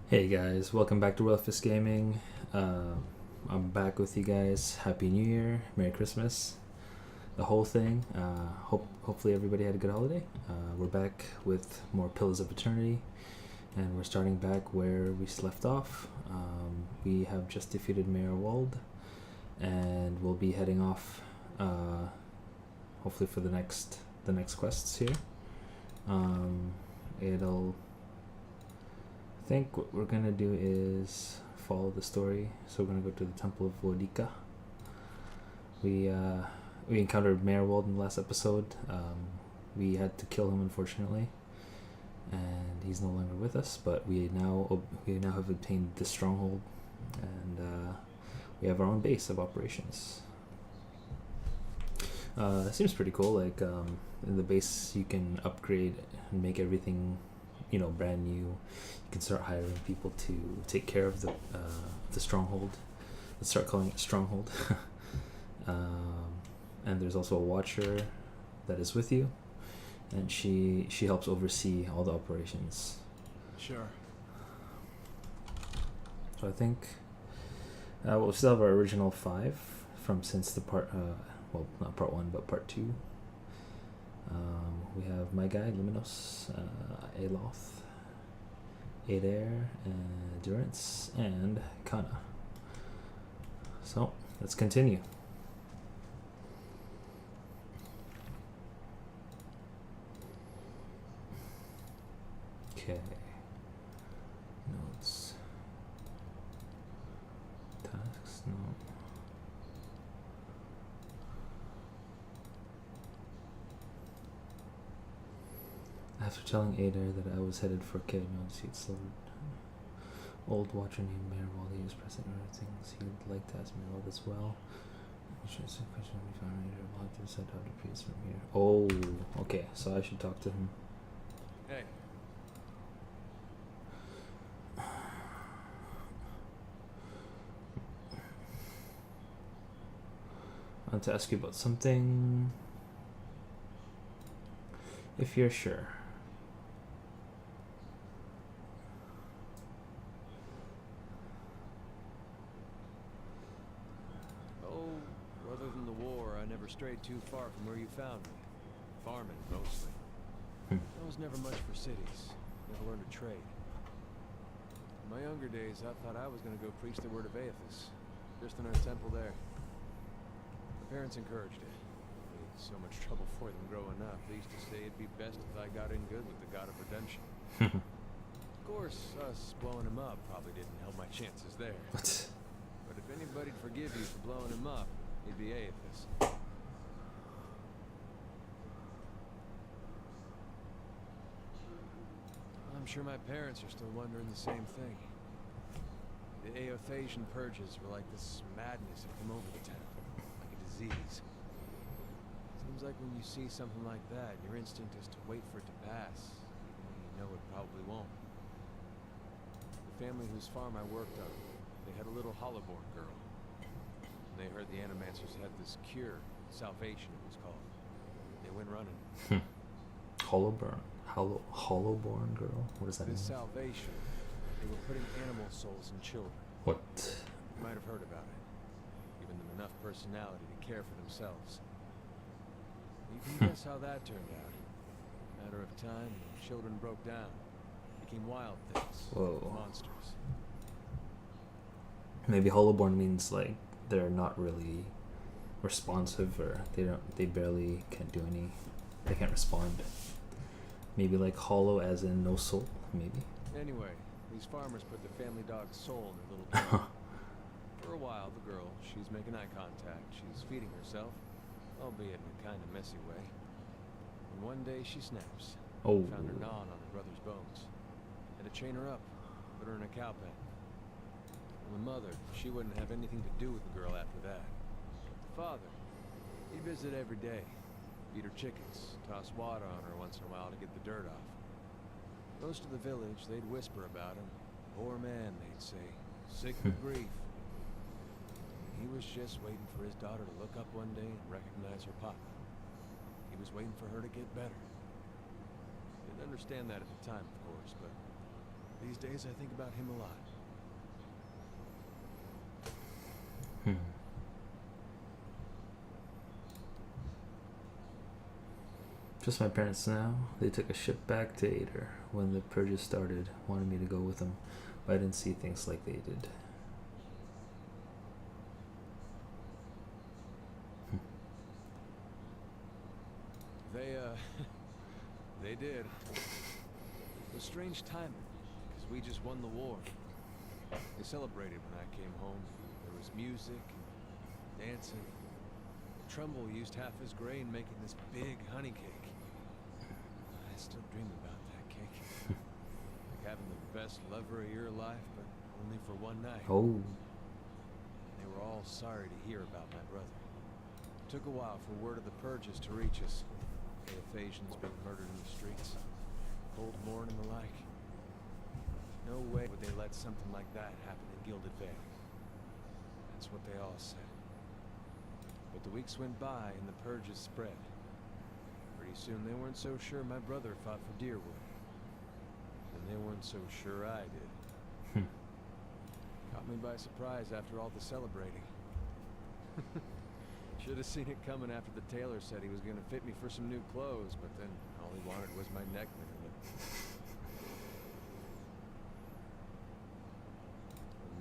Hey guys, welcome back to Wellfist Gaming. I'm back with you guys. Happy New Year, Merry Christmas, the whole thing. Hopefully everybody had a good holiday. We're back with more Pillars of Eternity, and we're starting back where we left off. We have just defeated Mayor Wald, and we'll be heading off. Hopefully for the next quests here. It'll. I think what we're gonna do is follow the story. So we're gonna go to the Temple of Vodika. We encountered Mayorwald in the last episode. We had to kill him, unfortunately, and he's no longer with us. But we now have obtained this stronghold, and we have our own base of operations. It seems pretty cool. Like in the base, you can upgrade and make everything, brand new. You can start hiring people to take care of the stronghold. Let's start calling it stronghold. And there's also a watcher that is with you, and she helps oversee all the operations. Sure. So I think we'll still have our original 5 from since the part. Well, not part 1, but part 2. We have my guy Luminos, Aloth, Adair, Durance, and Kana. So let's continue. Okay. Notes. Tasks. No. After telling Adair that I was headed for Kednos, he'd slowed. Old watcher named Mayor while he was pressing other things. He'd like to ask me about as well. Interesting question we found Adair blocked and said how to priest from here. Oh, okay, so I should talk to him. Hey. I want to ask you about something. If you're sure. Other than the war, I never strayed too far from where you found me. Farming, mostly. I was never much for cities. Never learned a trade. In my younger days, I thought I was going to go preach the word of Aethys. Just in our temple there. My parents encouraged it. Made so much trouble for them growing up. They used to say it'd be best if I got in good with the god of redemption. Of course, us blowing him up probably didn't help my chances there. What? But if anybody'd forgive you for blowing him up, it'd be Aethys. I'm sure my parents are still wondering the same thing. The Aethasian purges were like this madness that came over the town, like a disease. Seems like when you see something like that, your instinct is to wait for it to pass, even when you know it probably won't. The family whose farm I worked on, they had a little Hollowborn girl. They heard the Animancers had this cure, salvation it was called. They went running. Hollowborn girl? What does that This mean? salvation, they were putting animal souls in children. What? You might have heard about it. Giving them enough personality to care for themselves. You can guess how that turned out. Matter of time, the children broke down. Became wild things. Whoa. Monsters. Maybe Hollowborn means like they're not really responsive, or they barely can't do any, they can't respond. Maybe like hollow as in no soul, maybe. Anyway, these farmers put the family dog's soul in their little kennel. For a while, the girl, she's making eye contact. She's feeding herself, albeit in a kind of messy way. And one day she snaps. Oh. Found her gnawing on her brother's bones. Had to chain her up, put her in a cow pen. And the mother, she wouldn't have anything to do with the girl after that. The father, he'd visit every day. Feed her chickens, toss water on her once in a while to get the dirt off. Most of the village, they'd whisper about him. Poor man, they'd say, sick with grief. He was just waiting for his daughter to look up one day and recognize her papa. He was waiting for her to get better. Didn't understand that at the time, of course, but These days I think about him a lot. Just my parents now. They took a ship back to Ader when the purges started. Wanted me to go with them, but I didn't see things like they did. They did. It was strange timing, because we just won the war. They celebrated when I came home. There was music and dancing. Trumbull used half his grain making this big honey cake. I still dream about that cake. Like having the best lover of your life, but only for one night. Oh. They were all sorry to hear about my brother. It took a while for word of the purges to reach us. Asians being murdered in the streets, Cold Morn and the like. No way would they let something like that happen in Gilded Vale. That's what they all said. But the weeks went by and the purges spread. Pretty soon they weren't so sure my brother fought for Deerwood. And they weren't so sure I did. Caught me by surprise after all the celebrating. Should have seen it coming after the tailor said he was going to fit me for some new clothes, but then all he wanted was my neck management.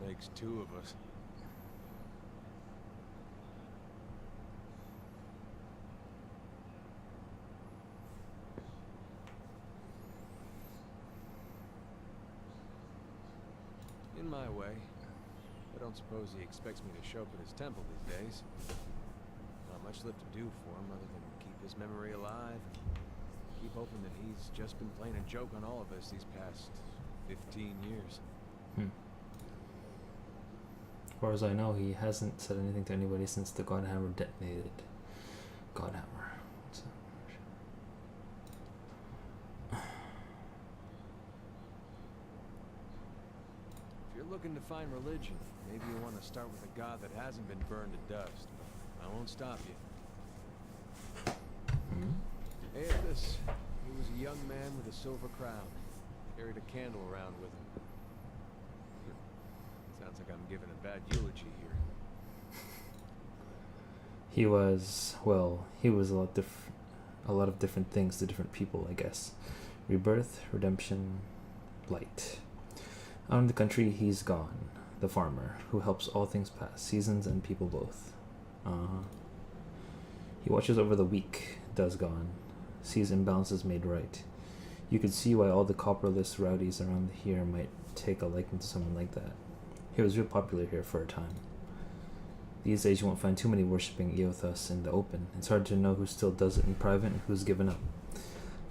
It makes two of us. In my way. I don't suppose he expects me to show up at his temple these days. Not much left to do for him other than keep his memory alive and keep hoping that he's just been playing a joke on all of us these past 15 years. As far as I know, he hasn't said anything to anybody since the Godhammer detonated. Godhammer. What's that? If you're looking to find religion, maybe you want to start with a god that hasn't been burned to dust. I won't stop you. Aethys, he was a young man with a silver crown. Carried a candle around with him. Sounds like I'm giving a bad eulogy here. He was a lot of different things to different people, I guess. Rebirth, redemption, light. Out in the country, he's gone. The farmer, who helps all things pass, seasons and people both. He watches over the weak, does gone. Sees imbalances made right. You could see why all the copperless rowdies around here might take a liking to someone like that. He was real popular here for a time. These days you won't find too many worshipping Eothas in the open. It's hard to know who still does it in private and who's given up.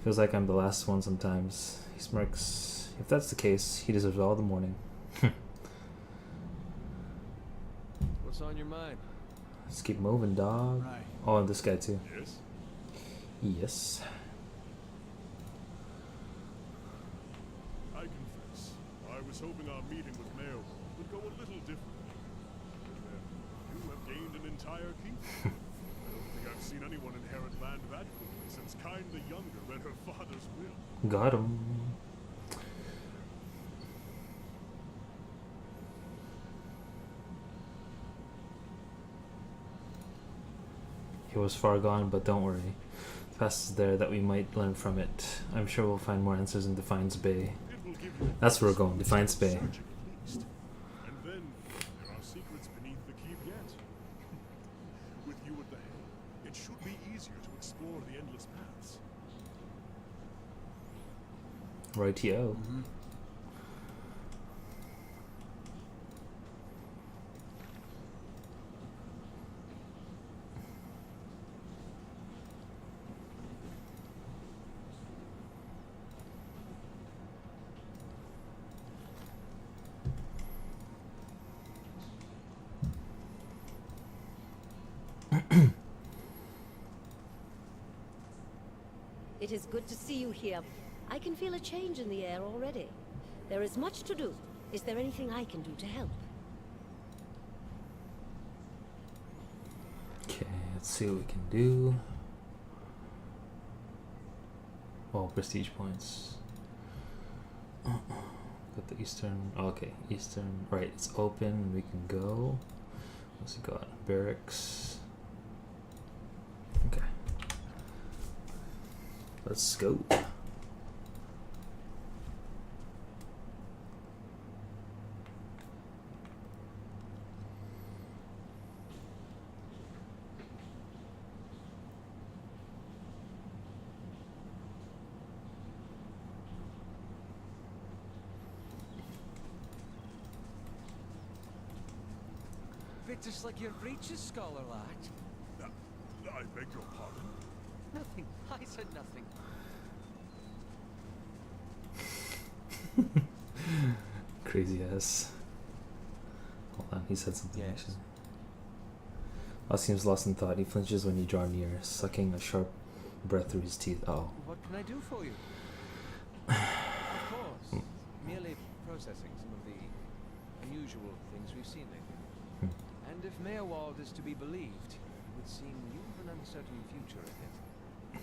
Feels like I'm the last one sometimes. He smirks. If that's the case, he deserves all the mourning. What's on your mind? Let's keep moving, dog. Right. Oh, and this guy too. Yes? Yes. I confess, I was hoping our meeting with Mayo would go a little differently. But then, you have gained an entire keep. I don't think I've seen anyone inherit land that quickly since Kyne the Younger read her father's will. Got him. He was far gone, but don't worry. The past is there that we might learn from it. I'm sure we'll find more answers in Defiance Bay. It will give you That's where we're going, Defiance Bay. searching at least. And then, there are secrets beneath the keep yet. With you at the head, it should be easier to explore the endless paths. Rightio. It is good to see you here. I can feel a change in the air already. There is much to do. Is there anything I can do to help? Okay, let's see what we can do. Oh, prestige points. Got the eastern. Oh, okay, eastern. Right, it's open. We can go. What's it got? Barracks. Okay. Let's go. It's like your breeches, scholar lad. I beg your pardon? Nothing. I said nothing. Crazy ass. Hold on, he said something Yes. actually. Al seems lost in thought. He flinches when you draw near, sucking a sharp breath through his teeth. Oh. What can I do for you? Of course. Merely processing some of the unusual things we've seen lately. And if Meowald is to be believed, it would seem you have an uncertain future ahead.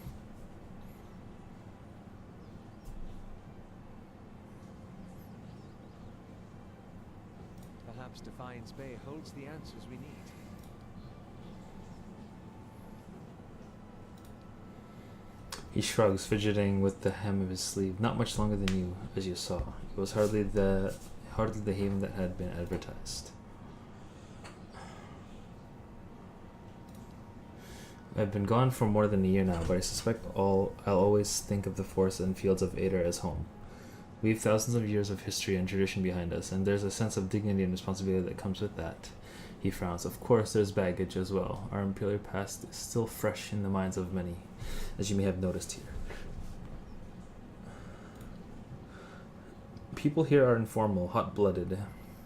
Perhaps Defiance Bay holds the answers we need. He shrugs, fidgeting with the hem of his sleeve. Not much longer than you, as you saw. It was hardly the haven that had been advertised. I've been gone for more than a year now, but I suspect I'll always think of the forests and fields of Ader as home. We have thousands of years of history and tradition behind us, and there's a sense of dignity and responsibility that comes with that. He frowns. Of course, there's baggage as well. Our imperial past is still fresh in the minds of many, as you may have noticed here. People here are informal, hot-blooded.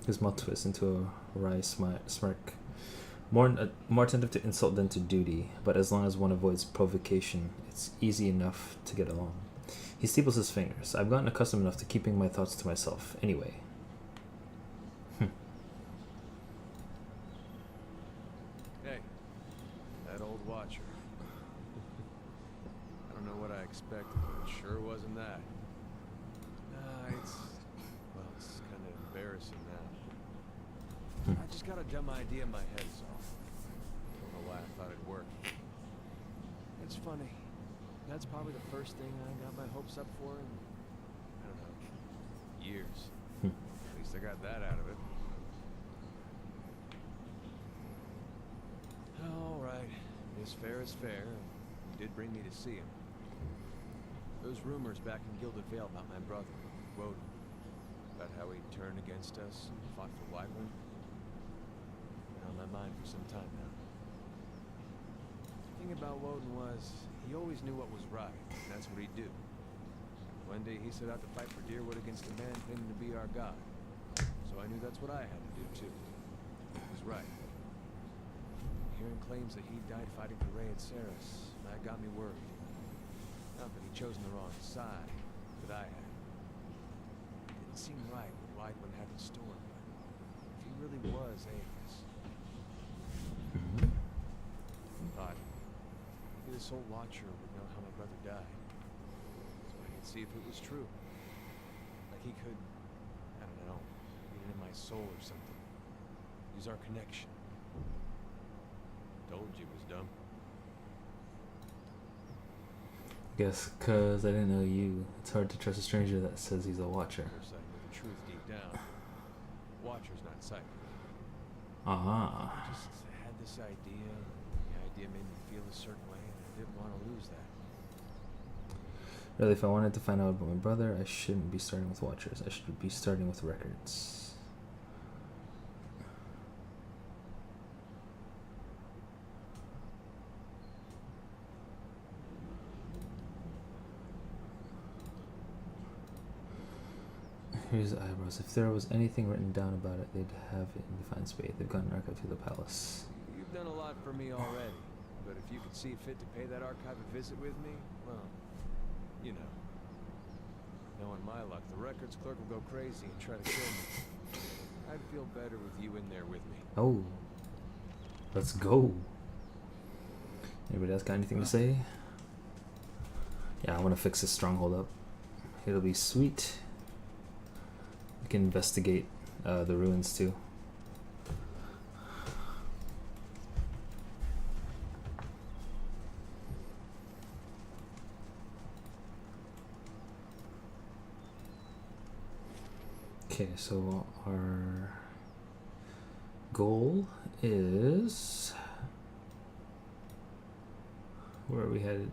His mouth twists into a wry smirk. More attentive to insult than to duty, but as long as one avoids provocation, it's easy enough to get along. He steeples his fingers. I've gotten accustomed enough to keeping my thoughts to myself, anyway. Hey, that old watcher. I don't know what I expected, but it sure wasn't that. It's kind of embarrassing now. I just got a dumb idea in my head, so don't know why I thought it'd work. It's funny. That's probably the first thing I got my hopes up for in, I don't know, years. At least I got that out of it. All right. Is fair is fair. He did bring me to see him. Those rumors back in Gilded Vale about my brother, Woden, about how he turned against us and fought for Wyvern, been on my mind for some time now. The thing about Woden was, he always knew what was right, and that's what he'd do. One day he set out to fight for Deerwood against a man claiming to be our god. So I knew that's what I had to do too. He was right. Hearing claims that he died fighting for Ray at Ceres, that got me worried. Not that he'd chosen the wrong side, but I had. It didn't seem right what Wyvern had in store, but if he really was Aegis, thought maybe this old watcher would know how my brother died, so I could see if it was true. Like he could, I don't know, get it in my soul or something. Use our connection. Told you it was dumb. Guess because I didn't know you. It's hard to trust a stranger that says he's a watcher. Course, I knew the truth deep down. Watcher's not psychic. Ah. I just had this idea. The idea made me feel a certain way, and I didn't want to lose that. Really, if I wanted to find out about my brother, I shouldn't be starting with watchers. I should be starting with records. Here's the eyebrows. If there was anything written down about it, they'd have it in Defiance Bay. They've got an archive to the palace. You've done a lot for me already, but if you could see fit to pay that archive a visit with me, well, you know. Knowing my luck, the records clerk will go crazy and try to kill me. I'd feel better with you in there with me. Oh. Let's go. Anybody else got anything to say? Yeah, I want to fix this stronghold up. It'll be sweet. We can investigate the ruins too. Okay, so our goal is, where are we headed?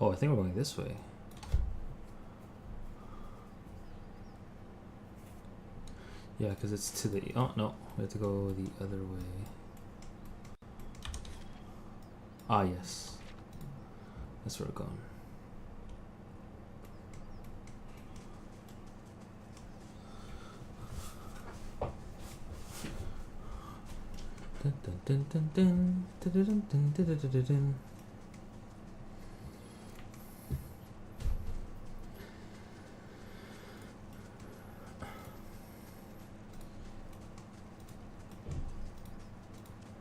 Oh, I think we're going this way. Yeah, because it's to the... Oh, no. We have to go the other way. Ah, yes. That's where we're going. Dun, dun, dun, dun, dun, dun, dun, dun, dun, dun, dun, dun.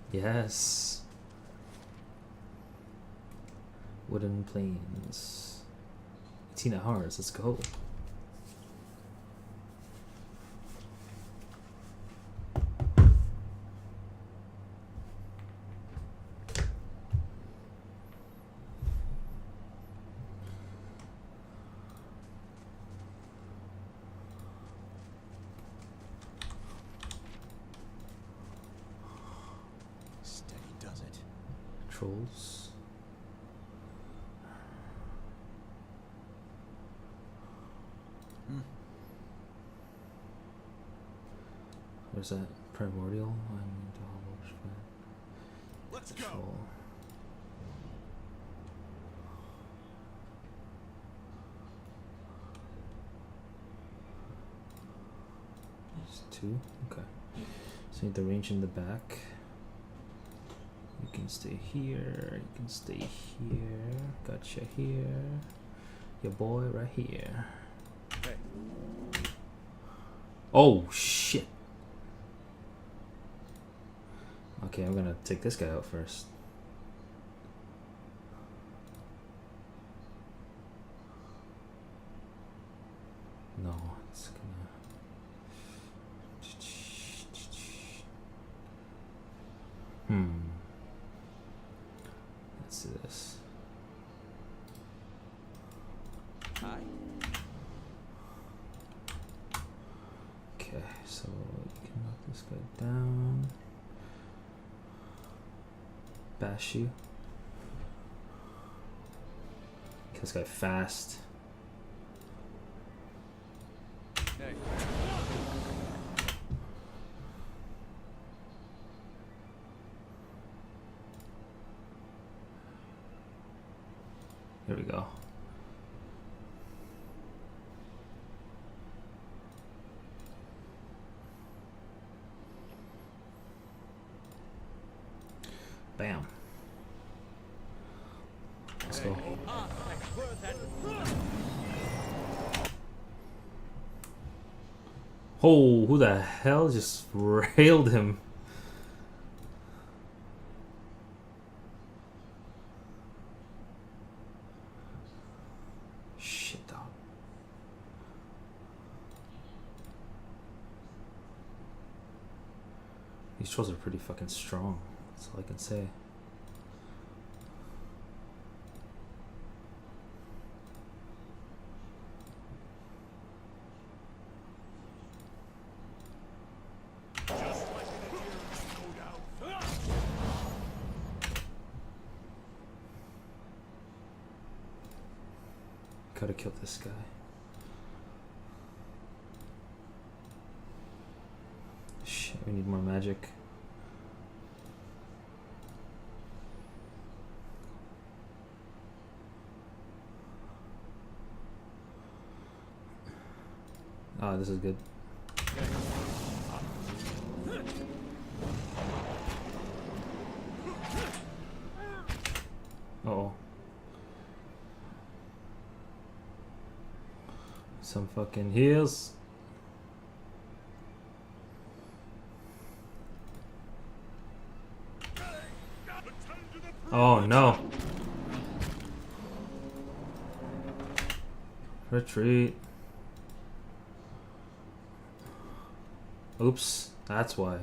Yes. Wooden planes. 18 hours, let's go. Steady does it. Trolls. Where's that? Primordial? Let's go. Troll. There's two? Okay. So you need the range in the back. You can stay here. You can stay here. Gotcha here. Your boy right here. Hey. Oh shit. Okay, I'm gonna take this guy out first. No, it's gonna... Let's do this. Hi. Okay, so you can knock this guy down. Bash you. Get this guy fast. Hey. Here we go. Bam. Let's go. Oh, who the hell just railed him? Shit, dog. These trolls are pretty fucking strong. That's all I can say. Gotta kill this guy. Shit, we need more magic. Ah, this is good. Uh-oh. Some fucking heals. Oh no. Retreat. Oops, that's why.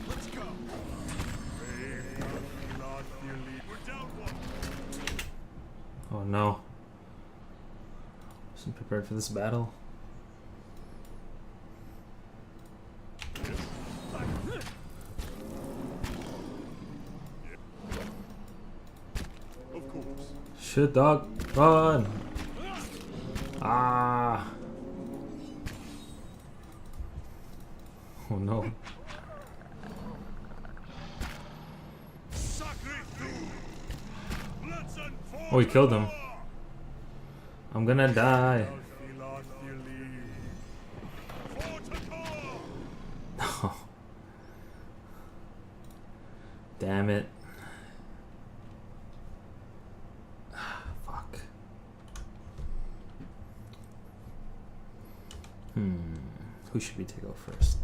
Let's go. We're down one. Oh no. Wasn't prepared for this battle. Of course. Shit, dog. Run. Ah. Oh no. Oh, he killed him. I'm gonna die. Damn it. Fuck. Who should we take out first?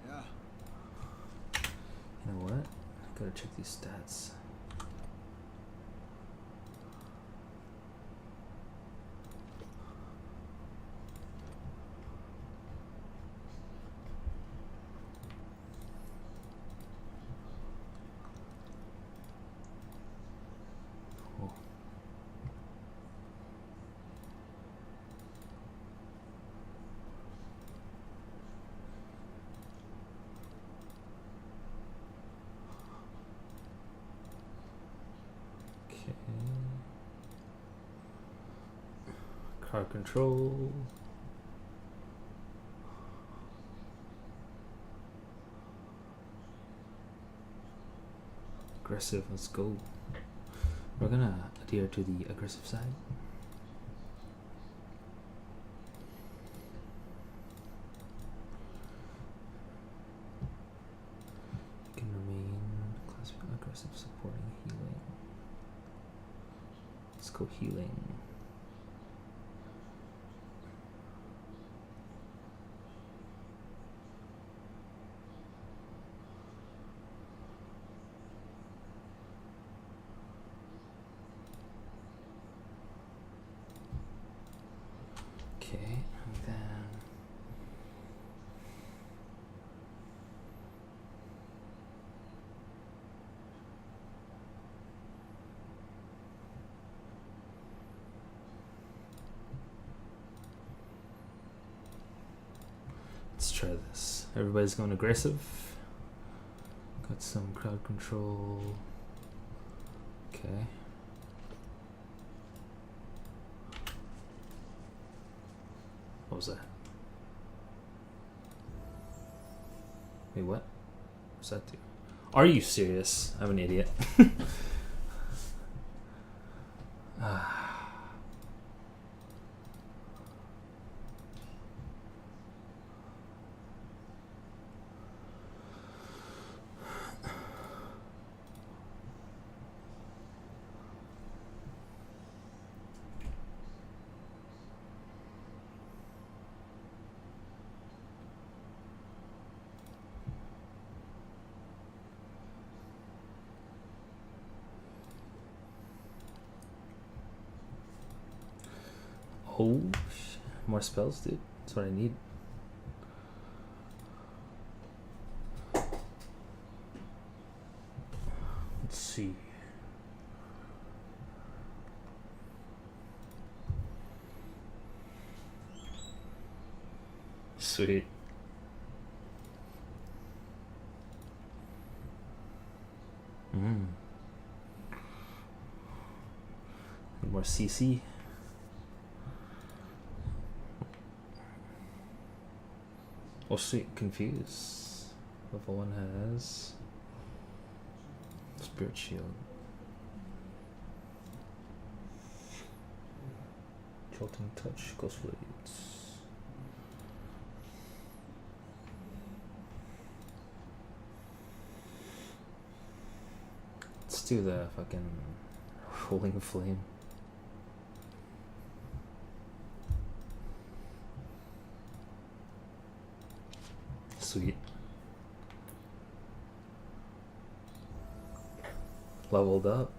Yeah. You know what? I gotta check these stats. Oh. Okay. Crowd control. Aggressive, let's go. We're gonna adhere to the aggressive side. Can remain classic aggressive, supporting, healing. Let's go healing. Okay, and then let's try this. Everybody's going aggressive. Got some crowd control. Okay. What was that? Wait, what? What's that do? Are you serious? I'm an idiot. Oh, more spells, dude. That's what I need. Let's see. Sweet. More CC. Oh sweet, confuse. Level 1 has Spirit Shield. Pelting touch, ghost blades. Let's do the fucking rolling flame. Sweet. Leveled up.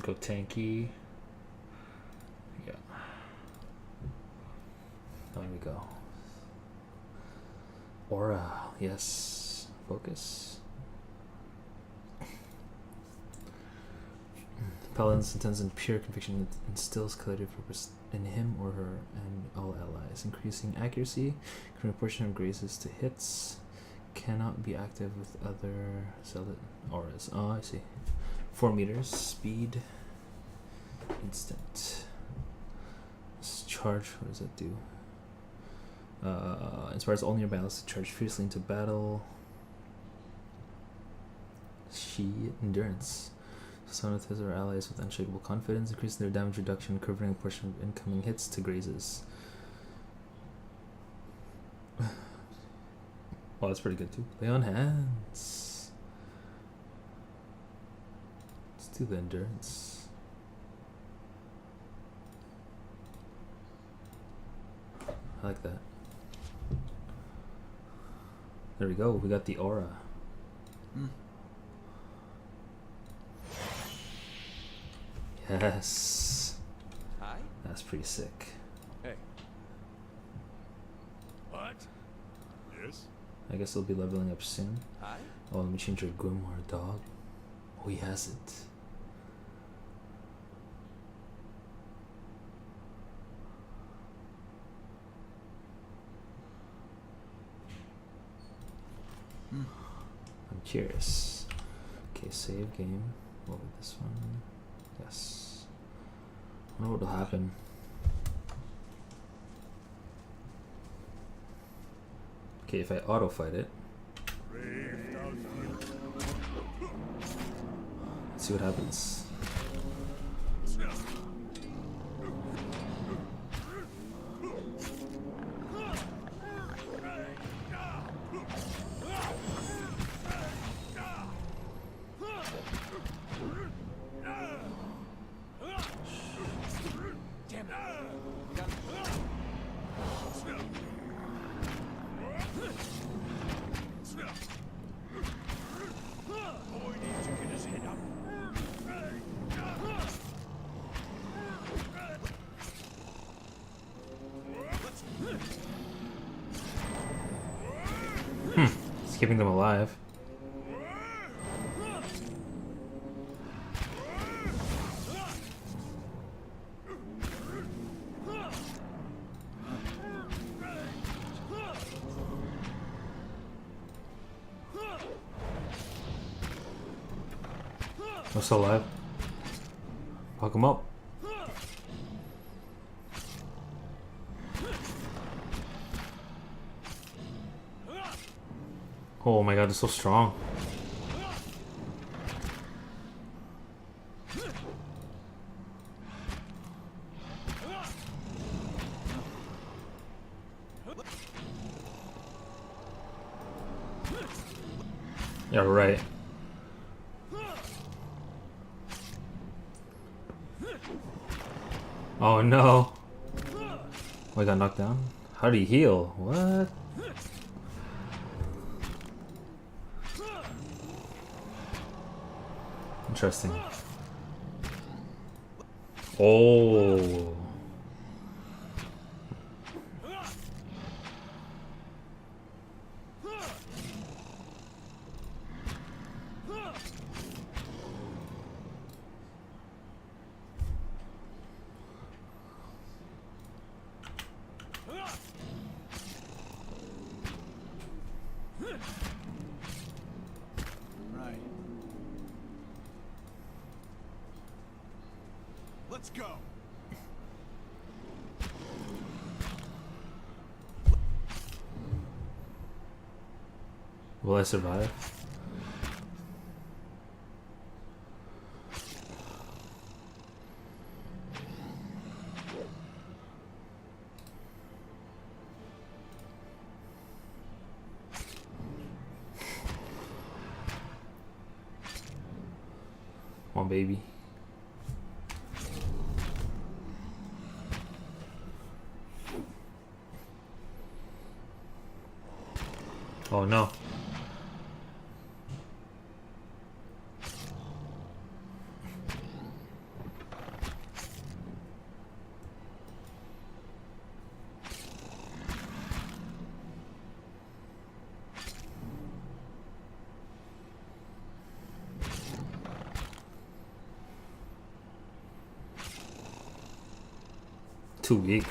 Go tanky. Yeah. There we go. Aura, yes. Focus. Paladin's intends in pure conviction that instills collective purpose in him or her and all allies. Increasing accuracy, proportion of graces to hits. Cannot be active with other solid auras. Oh, I see. 4 meters, speed, instant. Let's charge, what does that do? Inspires all nearby allies to charge fiercely into battle. Endurance. Sonnet has our allies with unshakable confidence, increasing their damage reduction, covering a portion of incoming hits to grazes. Oh, that's pretty good too. Lay on hands. Let's do the endurance. I like that. There we go. We got the aura. Yes. Hi? That's pretty sick. Hey. What? Yes? I guess they'll be leveling up soon. Hi? Oh, let me change your Grimoire dog. Oh, he has it. I'm curious. Okay, save game. What with this one? Yes. I wonder what will happen. Okay, if I auto fight it, let's see what happens. It's keeping them alive. I'm still alive. Fuck him up. Oh my god, they're so strong. Yeah, right. Oh no. Oh, I got knocked down? How do you heal? What? Interesting. Oh. Right. Let's go. Will I survive? Come on, baby. Oh no. Too weak.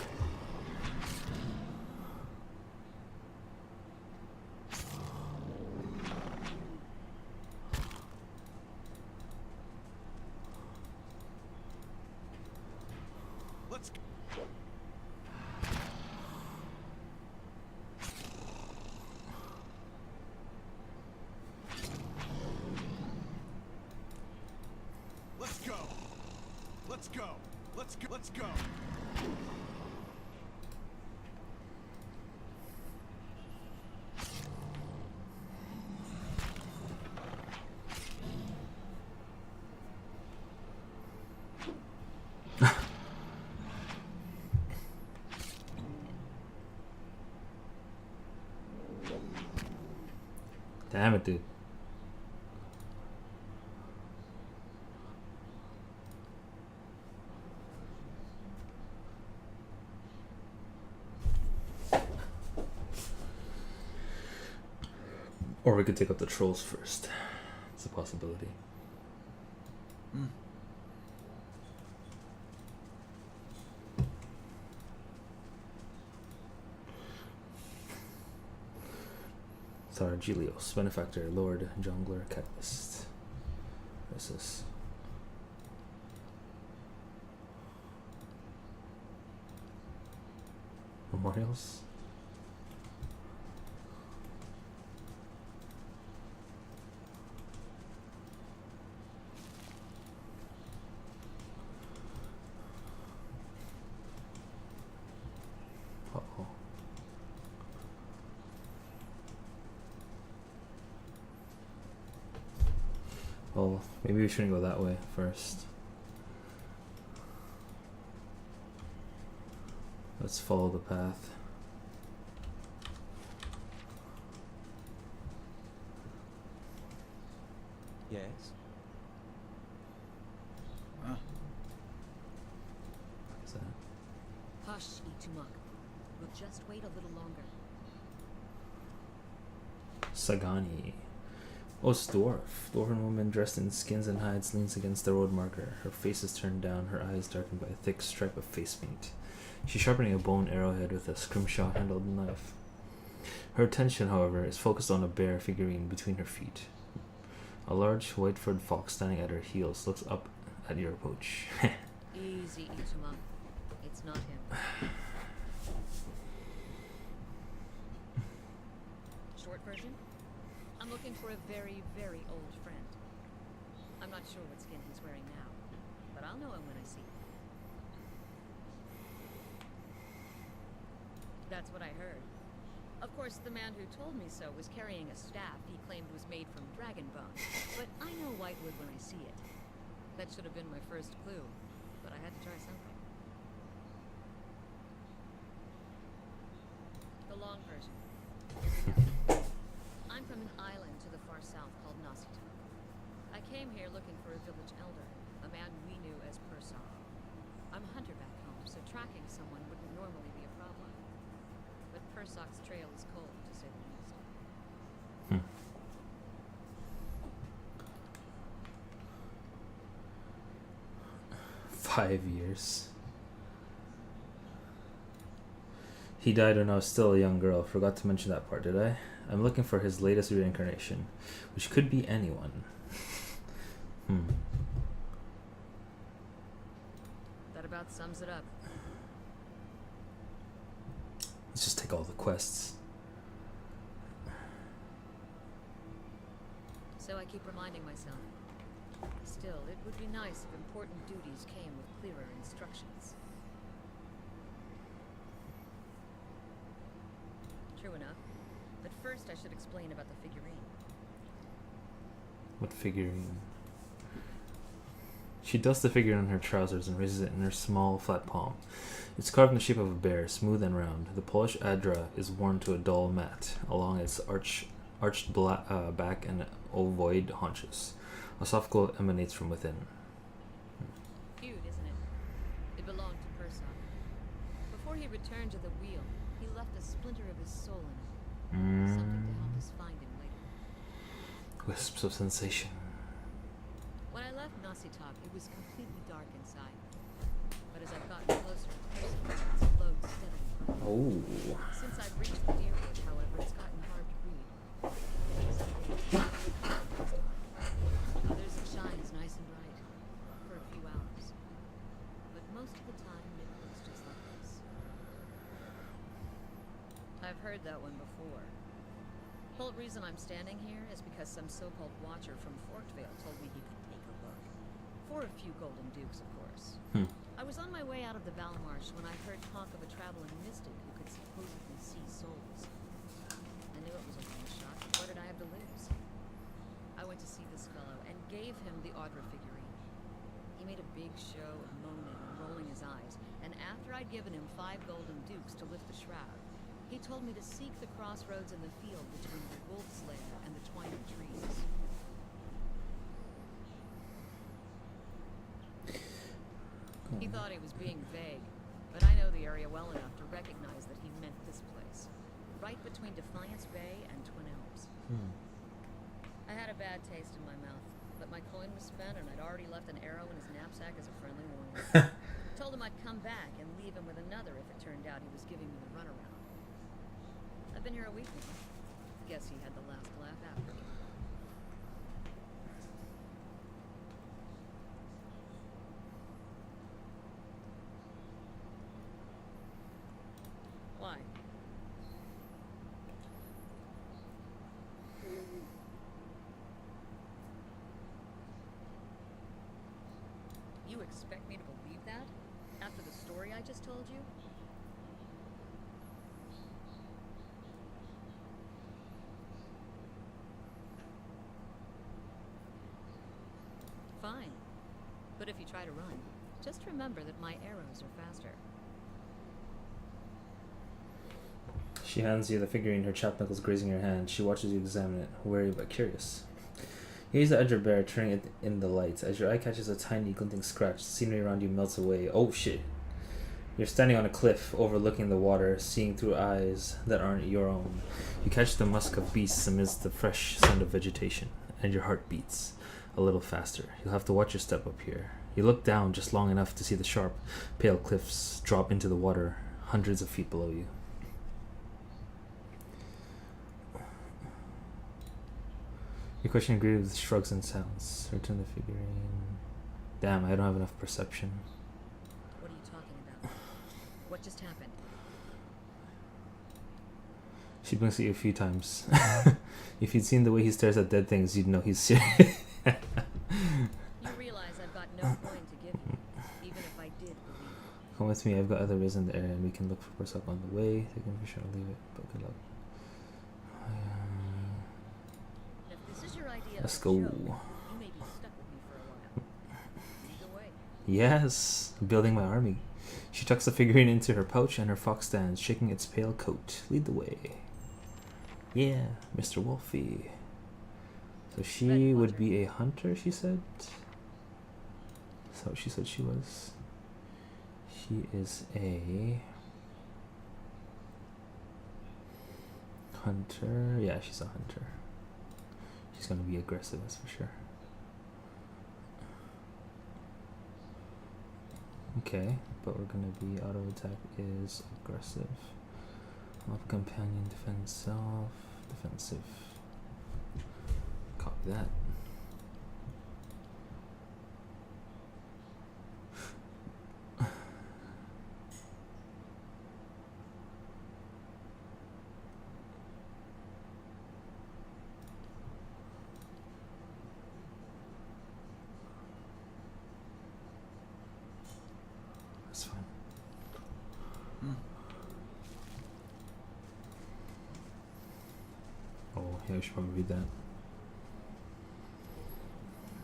Let's go. Let's go. Let's go. Let's go. Let's go. Damn it, dude. Or we could take out the trolls first. It's a possibility. Thargelios, Benefactor, Lord, Jungler, Catalyst. What's this? Memorials? Uh-oh. Well, maybe we shouldn't go that way first. Let's follow the path. Yes? What is that? Hush, Itumuk. We'll just wait a little longer. Sagani. Oh, it's dwarf. Dwarven woman dressed in skins and hides leans against the road marker. Her face is turned down, her eyes darkened by a thick stripe of face paint. She's sharpening a bone arrowhead with a scrimshaw-handled knife. Her attention, however, is focused on a bear figurine between her feet. A large white-furred fox standing at her heels looks up at your approach. Easy, Itumuk. It's not him. Short version? I'm looking for a very, very old friend. I'm not sure what skin he's wearing now, but I'll know him when I see him. That's what I heard. Of course, the man who told me so was carrying a staff he claimed was made from dragon bone, but I know Whitewood when I see it. That should have been my first clue, but I had to try something. The long version. I'm from an island to the far south called Nasituk. I came here looking for a village elder, a man we knew as Persok. I'm a hunter back home, so tracking someone wouldn't normally be a problem. But Persok's trail is cold, to say the least. 5 years. He died when I was still a young girl. Forgot to mention that part, did I? I'm looking for his latest reincarnation, which could be anyone. That about sums it up. Let's just take all the quests. So I keep reminding myself. Still, it would be nice if important duties came with clearer instructions. True enough. But first I should explain about the figurine. What figurine? She dusts the figure on her trousers and raises it in her small, flat palm. It's carved in the shape of a bear, smooth and round. The Polish Adra is worn to a dull mat along its arched back and ovoid haunches. A soft glow emanates from within. Cute, isn't it? It belonged to Persson. Before he returned to the wheel, he left a splinter of his soul in it. Something to help us find him later. Wisps of sensation. When I left Nasitok, it was completely dark inside. But as I've gotten closer to Persson, it's glowed steadily bright. Oh. Since I've reached the Deerwood, however, it's gotten hard to read. Others it shines nice and bright. For a few hours. But most of the time, it looks just like this. I've heard that one before. The whole reason I'm standing here is because some so-called watcher from Forkvale told me he could take a look. For a few golden dukes, of course. I was on my way out of the Valmarsh when I heard talk of a traveling mystic who could supposedly see souls. I knew it was a long shot, but what did I have to lose? I went to see this fellow and gave him the Audra figurine. He made a big show of moaning and rolling his eyes, and after I'd given him 5 golden dukes to lift the shroud, he told me to seek the crossroads in the field between the wolf's lair and the twine of trees. He thought he was being vague, but I know the area well enough to recognize that he meant this place. Right between Defiance Bay and Twin Elms. I had a bad taste in my mouth, but my coin was spent and I'd already left an arrow in his knapsack as a friendly warning. Told him I'd come back and leave him with another if it turned out he was giving me the runaround. I've been here a week now. Guess he had the last laugh after me. Why? You expect me to believe that? After the story I just told you? Fine. But if you try to run, just remember that my arrows are faster. She hands you the figurine, her chapped knuckles grazing your hand. She watches you examine it, wary but curious. You use the edge of bear, turning it in the light. As your eye catches a tiny glinting scratch, the scenery around you melts away. Oh shit. You're standing on a cliff, overlooking the water, seeing through eyes that aren't your own. You catch the musk of beasts amidst the fresh scent of vegetation, and your heart beats a little faster. You'll have to watch your step up here. You look down just long enough to see the sharp, pale cliffs drop into the water, hundreds of feet below you. Your question agreed with shrugs and sounds. Return the figurine. Damn, I don't have enough perception. What are you talking about? What just happened? She blinks at you a few times. If you'd seen the way he stares at dead things, you'd know he's serious. You realize I've got no coin to give you, even if I did believe it. Come with me, I've got other ways in the area, and we can look for Persok on the way. They can for sure leave it, but good luck. If this is your idea Let's of a go. show, you may be stuck with me for a while. Either way. Yes, building my army. She tucks the figurine into her pouch, and her fox stands, shaking its pale coat. Lead the way. Yeah, Mr. Wolfie. So she would be a hunter, she said? So she said she was. She is a hunter. Yeah, she's a hunter. She's gonna be aggressive, that's for sure. Okay, but we're gonna be auto attack is aggressive. Off companion, defend self, defensive. Copy that. Oh, yeah, I should probably read that.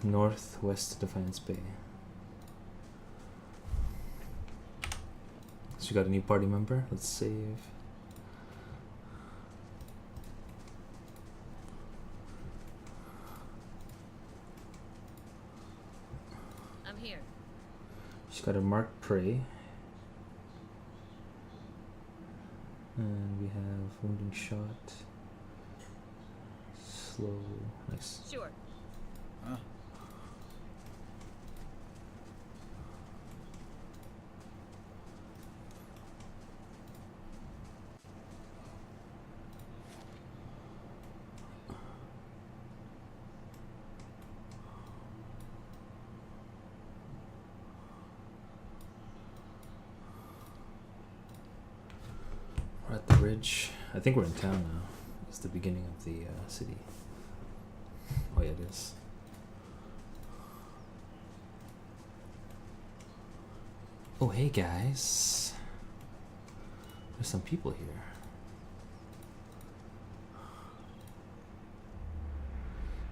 Northwest Defiance Bay. So you got a new party member? Let's save. I'm here. She's got a marked prey. And we have wounding shot. Slow. Nice. Sure. Huh? We're at the ridge. I think we're in town now. It's the beginning of the city. Oh yeah, it is. Oh hey guys. There's some people here.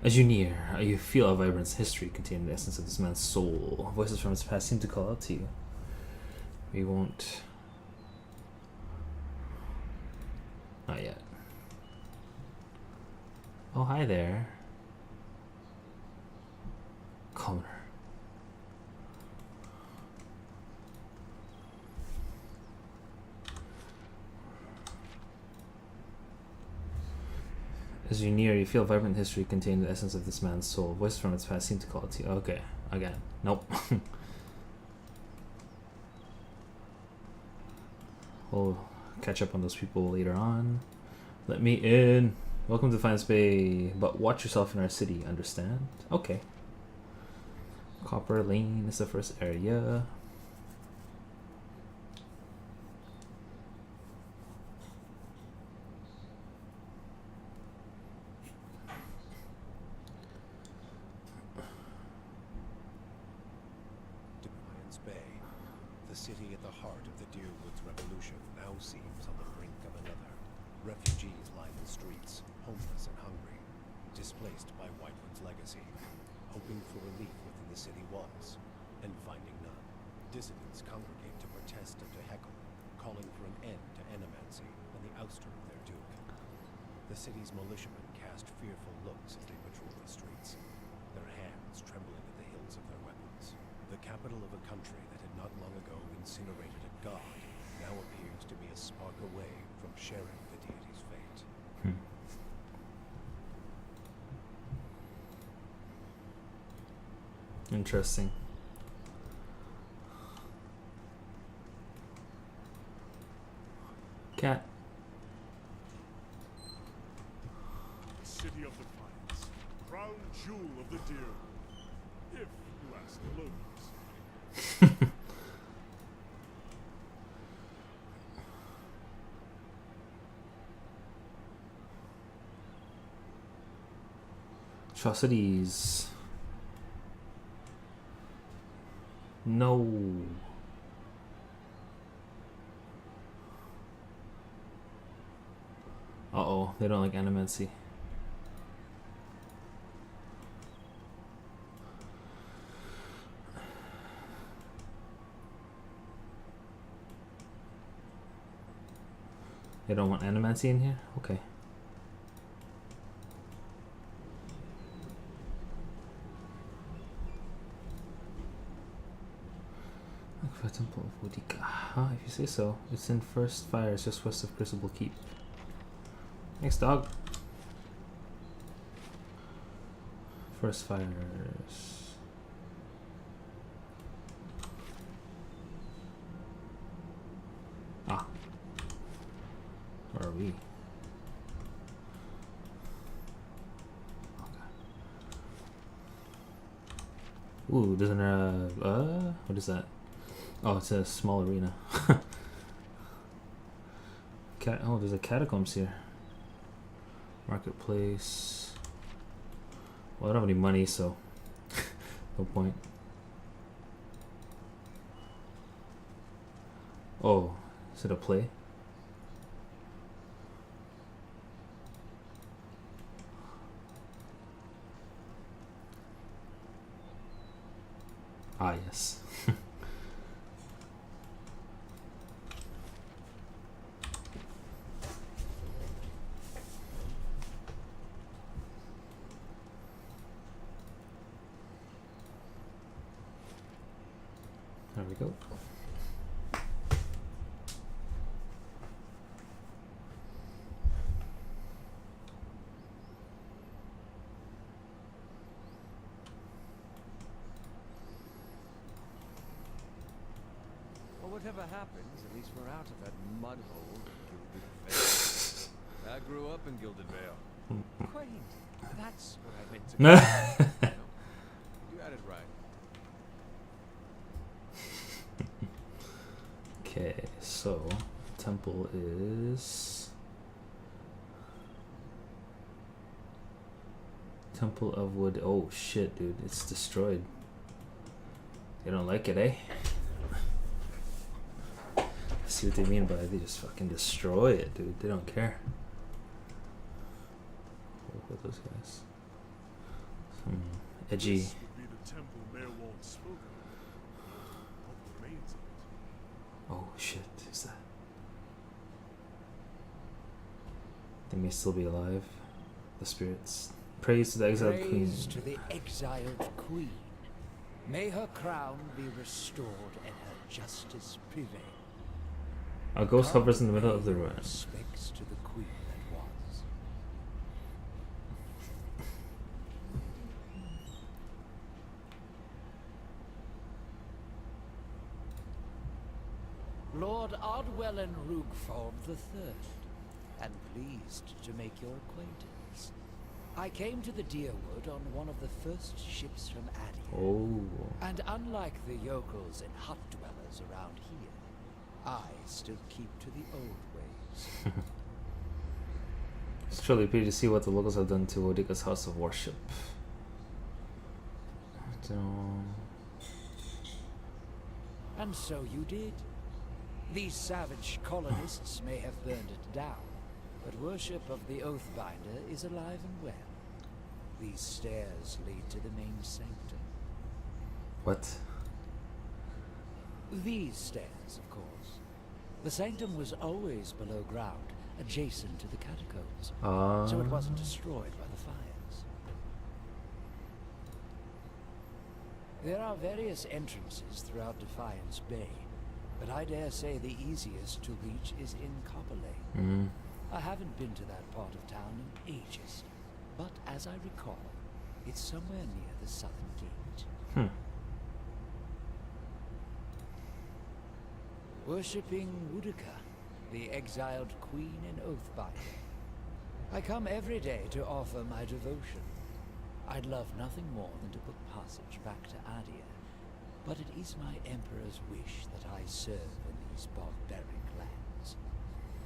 As you near, you feel a vibrant history containing the essence of this man's soul. Voices from his past seem to call out to you. We won't... Not yet. Oh, hi there. Commoner. As you near, you feel vibrant history containing the essence of this man's soul. Voices from its past seem to call it to you. Okay, again. Nope. We'll catch up on those people later on. Let me in. Welcome to Defiance Bay, but watch yourself in our city, understand? Okay. Copper Lane is the first area. Defiance Bay, the city at the heart of the Deerwoods Revolution, now seems on the brink of another. Refugees line the streets, homeless and hungry, displaced by Whitewood's legacy, hoping for relief within the city walls, and finding none. Dissidents congregate to protest and to heckle, calling for an end to animancy and the ouster of their duke. The city's militiamen cast fearful looks as they patrol the streets, their hands trembling at the hilts of their weapons. The capital of a country that had not long ago incinerated a god now appears to be a spark away from sharing the deity's fate. Interesting. Cat. City of Defiance, crown jewel of the deer. If you ask the locals. Atrocities. No. Uh-oh, they don't like animancy. They don't want animancy in here? Okay. Look for a Temple of Wodika. Huh, if you say so. It's in First Fires, just west of Crucible Keep. Thanks, dog. First Fires. Ah. Where are we? Okay. Ooh, doesn't what is that? Oh, it's a small arena. Oh, there's a catacombs here. Marketplace. Well, I don't have any money, so no point. Oh, Is it a play? Ah, yes. There we go. Well, whatever happens, at least we're out of that mud hole of Gilded Vale. I grew up in Gilded Vale. Quaint. That's what I meant to call it. You had it right. Okay, so temple is Temple of Wood. Oh shit, dude, it's destroyed. They don't like it, eh? I see what they mean by they just fucking destroy it, dude. They don't care. What were those guys? Some edgy. This would be the temple Maelwald spoke of. What remains of it? Oh shit, who's that? They may still be alive. The spirits. Praise to the exiled queen. Praise to the exiled queen. May her crown be restored and her justice prevail. A ghost hovers in the middle of the ruin. Respects to the queen that was. Lord Ardwellen Rugford III, and pleased to make your acquaintance. I came to the Deerwood on one of the first ships from Adia. Oh. And unlike the yokels and hut dwellers around here, I still keep to the old ways. It's truly a pity to see what the locals have done to Odika's house of worship. And so you did. These savage colonists may have burned it down, but worship of the Oathbinder is alive and well. These stairs lead to the main sanctum. What? These stairs, of course. The sanctum was always below ground, adjacent to the catacombs, so it wasn't destroyed by the fires. There are various entrances throughout Defiance Bay, but I dare say the easiest to reach is in Copper Lane. I haven't been to that part of town in ages, but as I recall, it's somewhere near the southern gate. Worshipping Woodaka, the exiled queen and Oathbinder. I come every day to offer my devotion. I'd love nothing more than to book passage back to Adia, but it is my Emperor's wish that I serve in these barbaric lands.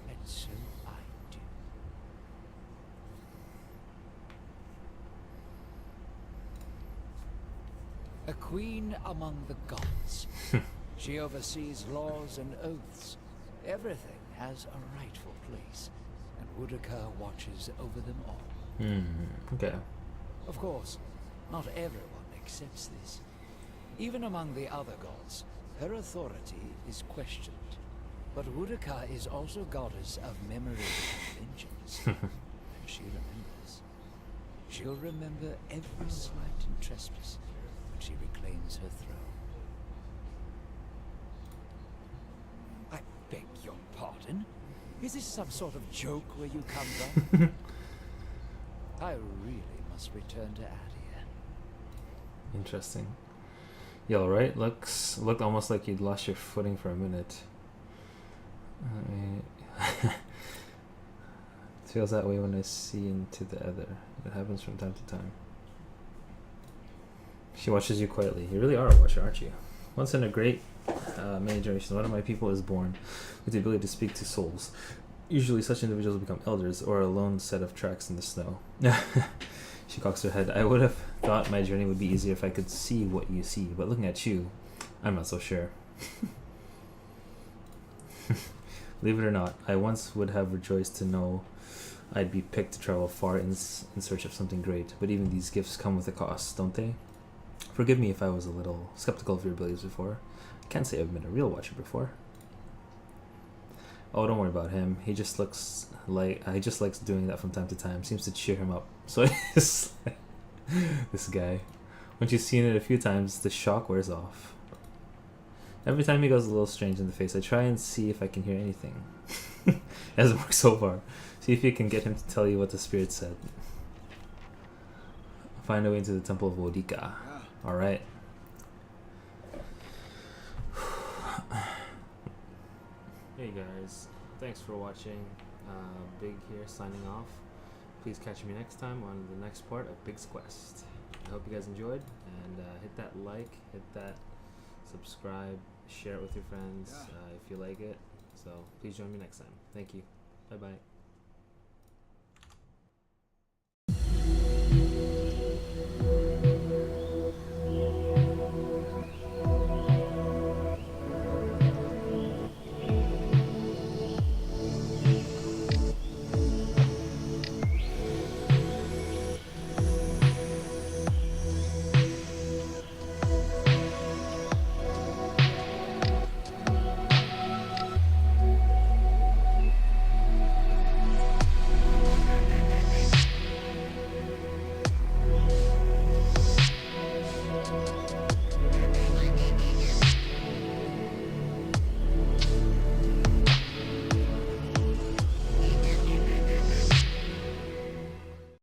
And so I do. A queen among the gods. She oversees laws and oaths. Everything has a rightful place, and Woodaka watches over them all. Okay. Of course, not everyone accepts this. Even among the other gods, her authority is questioned. But Woodaka is also goddess of memory and vengeance. And she remembers. She'll remember every slight and trespass when she reclaims her throne. I beg your pardon? Is this some sort of joke where you come from? I really must return to Adia. Interesting. You alright? Looked almost like you'd lost your footing for a minute. It feels that way when I see into the other. It happens from time to time. She watches you quietly. You really are a watcher, aren't you? Once in a great many generations, one of my people is born with the ability to speak to souls. Usually such individuals become elders or a lone set of tracks in the snow. She cocks her head. I would have thought my journey would be easier if I could see what you see, but looking at you, I'm not so sure. Believe it or not, I once would have rejoiced to know I'd be picked to travel far in search of something great, but even these gifts come with a cost, don't they? Forgive me if I was a little skeptical of your abilities before. I can't say I've been a real watcher before. Oh, don't worry about him. He just looks like... he just likes doing that from time to time. Seems to cheer him up. So it's like, this guy. Once you've seen it a few times, the shock wears off. Every time he goes a little strange in the face, I try and see if I can hear anything. It hasn't worked so far. See if you can get him to tell you what the spirit said. Find a way into the temple of Wodika. Alright. Hey guys, thanks for watching. Big here signing off. Please catch me next time on the next part of Big's Quest. I hope you guys enjoyed, and hit that like, hit that subscribe, share it with your friends if you like it. So please join me next time. Thank you. Bye bye.